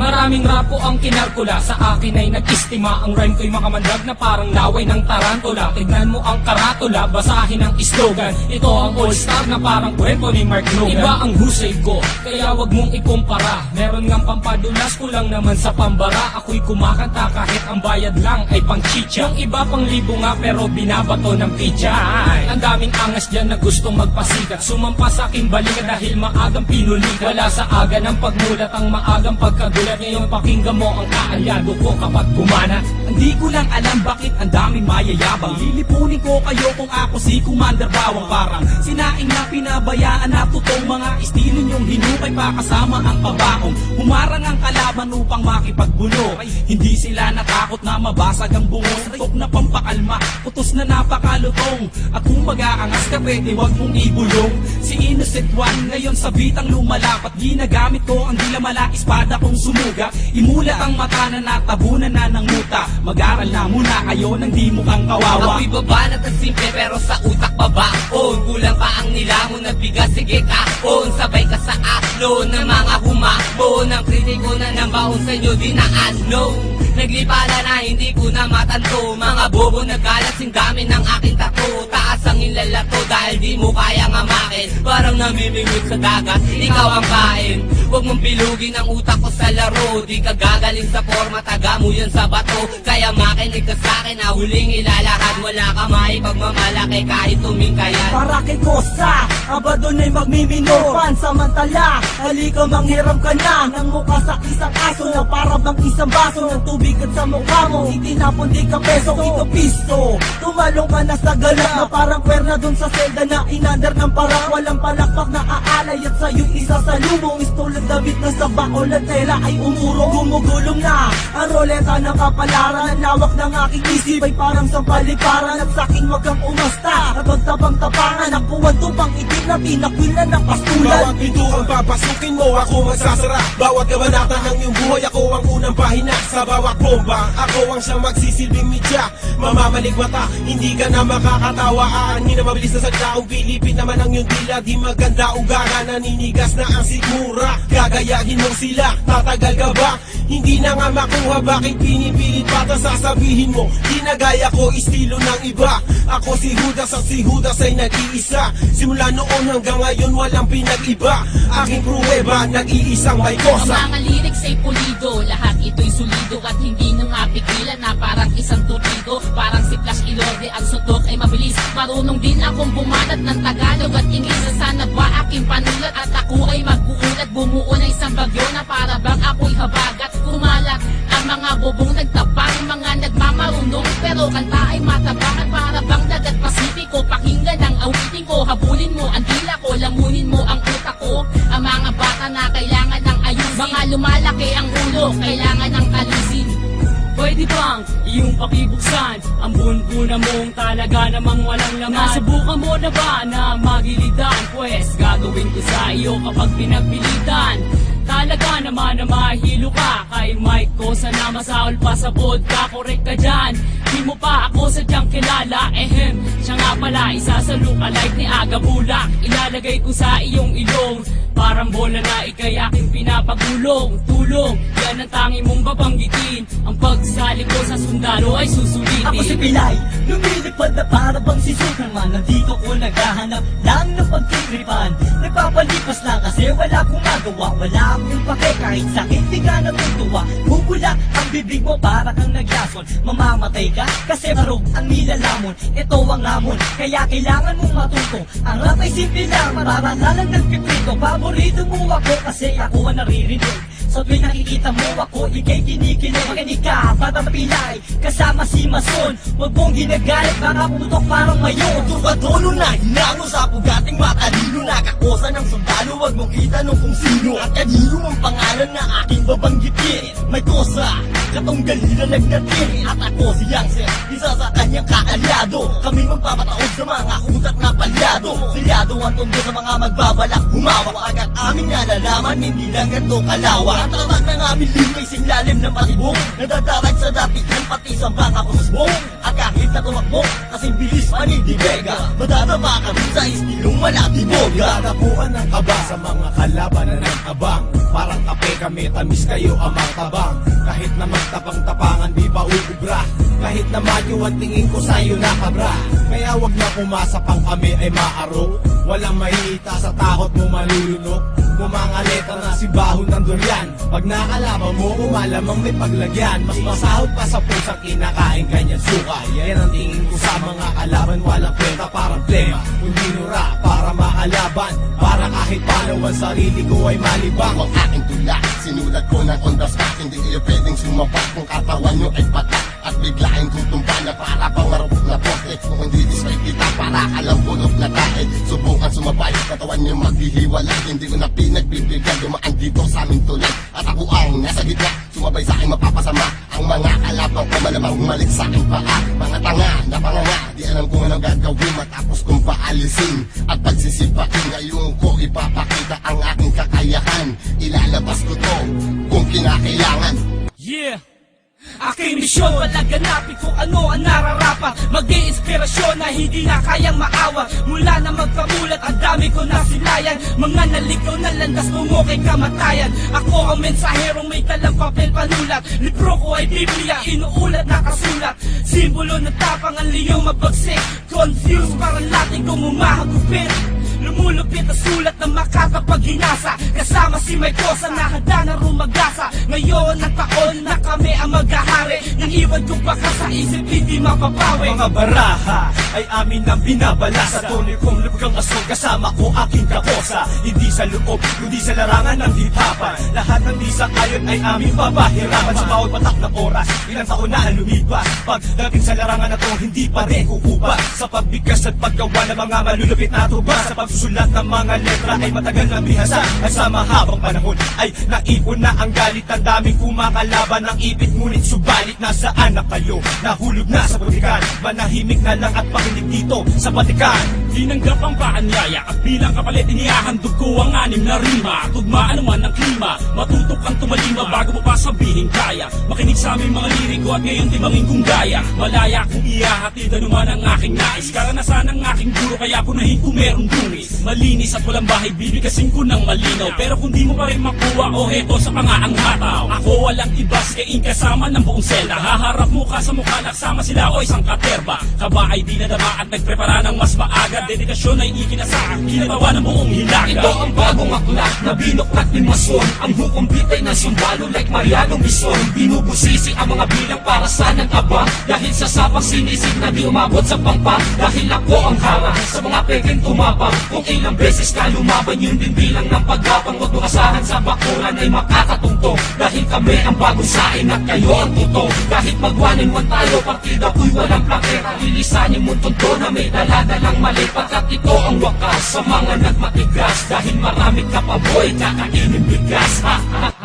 Maraming rapo ang kinarkula, sa akin ay nag-istima. Ang rhyme ko'y makamandag na parang laway ng tarantula. Tignan mo ang karatula, basahin ang slogan. Ito ang all-star na parang kwento ni Mark Logan. Iba ang husay ko, kaya wag mong ikumpara. Meron ngang pampadulas, kulang naman sa pambara. Ako'y kumakanta kahit ang bayad lang ay pang chicha. Yung iba pang libo nga pero binabato ng pizza. Ang daming angas dyan na gustong magpasikat, sumampa sa aking balikat dahil maagang pinulikat. Wala sa aga ng pagmulat ang maagang pagkagulat. Ngayon pakinggan mo ang kaalyado ko kapag gumanat. Hindi ko lang alam bakit ang daming mayayabang. Lilipunin ko kayo kung ako si Commander Bawang. Parang sinaing na pinabayaan na totoong mga estilo nyong hinukay pa kasama ang pabaong. Humarang ang kalaban upang makipagbuno. Hindi sila natakot na mabasag ang bungong. Tok na pampakalma, putos na napakalutong. At kung mag-aangas ka pwede wag mong ibulong. Si Innocent One ngayon sa bitang lumalapat. Ginagamit ko ang dilamala espada kong sumuga. Imulat ang mata na natabunan na ng muta. Mag-aral na muna kayo nang di mukhang kawawa. Ako'y babanat at simple pero sa utak babaon. Kulang pa ang nilamon na bigas, sige kaon. Sabay ka sa atlo ng mga humabon. Ang kritiko na ng baon sa inyo di na ano. Naglipala na hindi ko na matanto. Mga bobo nagkalat sing dami ng aking tato. Taas ang ilalato dahil di mo kayang amakin. Parang namimingwit sa dagat, ikaw ang kain. Huwag mong pilugin ang utak ko sa laro. Di ka gagaling sa forma, taga mo yan sa bato. Kaya makinig ka sa'kin na huling ilalakad. Wala ka maipagmamalaki kahit tumingkayan. Para kay Kosa, aba doon ay magmimino. Pansamantala, halika manghiram ka na ng mukha sa isang aso na para bang isang baso ng tubig at sa mukha mo itinapon di ka peso, ito pisto. Tumalong ka na sa galak na parang kwerna doon sa selda na inandar ng parang walang palakpak na aalay at sa'yo isa sa lumong istulad damit na sa bakol at tela ay umurong. Gumugulong na ang roleta ng kapalaran. Ang lawak ng aking isip ay parang sampaliparan. At sa'king wag kang umasta at magtabang-tapangan. Ang kuwan tupang itim na pinakwil na ng pastulan. Bawat pinto ang papasukin mo, ako magsasara. Bawat kabanata ng iyong buhay, ako ang unang pahina. Sa bawat bomba, ako ang siyang magsisilbing media. Mamamalig mata, hindi ka na makakatawa. Aanin na mabilis na saglaong Pilipin naman ang iyong dila. Di maganda ugaga, naninigas na ang sigmura. Gagayahin mo sila, tatagal ka ba? Hindi na nga makuha, bakit pinipilit pa ta sasabihin mo? Di na gaya ko, estilo ng iba. Ako si Judas at si Judas ay nag-iisa. Simula noon hanggang ngayon walang pinag-iba. Aking pruweba, nag-iisang may kosa. Ang mga lyrics ay pulido, lahat ito'y solido. At hindi nyo mapigilan na parang isang torpedo. Parang si Flash Ilorde, ang suntok ay mabilis. Marunong din akong bumanat ng Tagalog at Ingles. Sana ba aking panulat at ako ay mag-uulat. Bumuo na isang bagyo na para bang ako'y habagat. Kumalat ang mga bobong nagtapang, mga nagmamarunong pero kanta ay matabangan. Para bang dagat Pasipiko, pakinggan ang awitin ko. Habulin mo ang dila ko, lamunin mo ang utak ko. Ang mga bata na kailangan ng ayusin, mga lumalaki ang ulo, kailangan ng alisin. Pwede bang iyong pakibuksan ang bunbuna mong talaga namang walang laman? Nasubukan mo na ba na magilidan? Pwes gagawin ko sa iyo kapag pinagpilitan. Talaga naman na mahilo ka kay Mike ko, sana masaol pa sa vodka. Correct ka dyan, di mo pa ako sadyang kilala. Siya nga pala isa sa lookalike ni Aga Bulak. Ilalagay ko sa iyong ilong, parang bola na ikay aking pinapagulong. Tulong, yan ang tangi mong babanggitin. Ang pagsali ko sa sundalo ay susulitin. Ako si Pilay, lumilipad na para bang si Superman. Nandito ko naghahanap lang ng pagkikripan. Nagpapalipas lang kasi wala akong magawa. Wala akong pake kahit sakit di ka natutuwa. Bubula ang bibig mo para kang naglason. Mamamatay ka kasi marog ang nilalamon. Ito ang hamon, kaya kailangan mong matuto. Ang rap ay simple lang, mararalan nagpiprito. Paborito mo ako kasi ako ang naririnig. Sa tuwing nakikita mo ako, ikay kinikilig. Makinig ka, Batang Pilay, kasama si Mason. Huwag mong ginagalit, baka putok parang mayon. Turbatono na hinango sa pugating matalino. Nakakosa ng sundalo, huwag mong itanong kung sino. At kanino ang pangalan na aking babanggitin. May kosa, katong galila nagdating. At ako si Youngster, isa sa kanyang kaalyado. Kami magpapataod sa mga utak na palyado. Silyado ang tondo sa mga magbabalak humawak. Agad aming nalalaman, hindi lang ganito kalawa. Ang tamat ng aming limay, singlalim na matibong. Nadadarag sa dapitan, pati sa baka kusbong. kahit na tumakbo kasing bilis pa ni Di Vega. Madadama kami sa istilong malati boga. Tatapuan ng kaba sa mga kalaban na nag-abang. Parang kape kami, tamis kayo amang tabang. Kahit na magtapang-tapangan, di pa uubra. Kahit na madyo ang tingin ko sa'yo nakabra. Kaya wag na pumasa pang kami ay maaro. Walang mahihita sa takot mo malulunok. Kumangaleta na si bahon ng durian. Pag nakalaban mo, malamang may paglagyan. Mas masahod pa sa pusang kinakain ganyan suka. Yan ang tingin ko sa mga kalaban. Walang kwenta parang plema. Kundi nura para makalaban. Para kahit paano ang sarili ko ay malibang. Ang aking tula, sinulat ko ng on the spot. Hindi kayo pwedeng sumabak kung katawan nyo ay patak. At biglaing tutumba na para pang marupok na poste. Kung hindi display kita para kalambulok na tayo. Subukan sumabay, katawan nyo maghihiwalay. Hindi ko na pinagbibigyan, dumaan dito sa aming tulay. At ako ang nasa gitna, sumabay sa aking mapapasama. Ang mga kalabang ko malamang humalik sa aking paa. Mga tanga na panganga, di alam kung anong gagawin matapos kong paalisin. At pagsisipakin, ngayon ko ipapakita ang aking kakayahan. Ilalabas ko to kung kinakailangan. Yeah! Aking misyon, palaganapin kung ano ang nararapat. Mag-iinspirasyon na hindi na kayang maawa. Mula na magkamulat, ang dami ko na silayan. Mga naligaw na landas tungo kay kamatayan. Ako ang mensaherong may talang papel panulat. Libro ko ay Biblia, inuulat na kasulat. Simbolo ng tapang ang liyong mabagsik. Confused, parang lating kong umahagupit. Lumulupit ang sulat na makakapaghinasa. Kasama si May Cosa na handa na rumagasa. Ngayon ang taon na kami ang maghahari. Nang iwan ko baka sa isip hindi mapapawi. Mga baraha ay amin ang binabala. Sa tunay kong lubgang asol kasama ko aking kakosa. Hindi sa loob, kundi sa larangan ng hip-hopan. Lahat ng di sa ayon ay aming babahirapan. Sa bawat patak na oras, ilang taon na ang lumipas. Pagdating sa larangan na to, hindi pa rin kukupa. Sa pagbigkas at paggawa ng mga malulupit na tuba. Sa pagsusulat ng mga letra ay matagal na bihasa. At sa mahabang panahon ay naipon na ang galit. Ang daming kumakalaban ng ipit. Ngunit subalit nasaan na kayo? Nahulog na sa butikan. Manahimik na lang at pakinig dito sa batikan. Tinanggap ang paanyaya at bilang kapalit inihahandog ko ang 6 na rima. Tugmaan naman ng klima, matutok kang tumalima bago mo pa sabihin kaya. Makinig sa aming mga liriko at ngayon timangin kong gaya. Malaya kung ihahatid anuman ang aking nais. Karanasan ng aking guro kaya punahin kung merong dungis. Malinis at walang bahay bibigkasin ko ng malinaw. Pero kung di mo pa rin makuha o heto sa pangaang hataw. Ako walang ibas kain kasama ng buong selda. Haharap mukha sa mukha nagsama sila o isang katerba. Kaba ay di nadama at nagprepara ng mas maaga. Dedikasyon ay ikinasaan, kinatawa ng buong hilaga. Ito ang bagong aklat na binuklat ni Mason. Ang hukom bitay ng sundalo like Mariano Bison. Binubusisi ang mga bilang para sa nag-abang. Dahil sa sapang sinisig na di umabot sa pampa. Dahil ako ang harang sa mga peking tumapang. Kung ilang beses ka lumaban yun din bilang ng paggapang. Huwag mong asahan sa bakuran ay makakatungtong. Dahil kami ang bagong sain at kayo ang tutong. Kahit mag-1-1 tayo, partida ko'y walang plakera. Lilisanin mo tunto na may daladalang mali. Pagkat ito ang wakas sa mga nagmatigas. Dahil marami ka pa boy, kakainin bigas. Ha ha.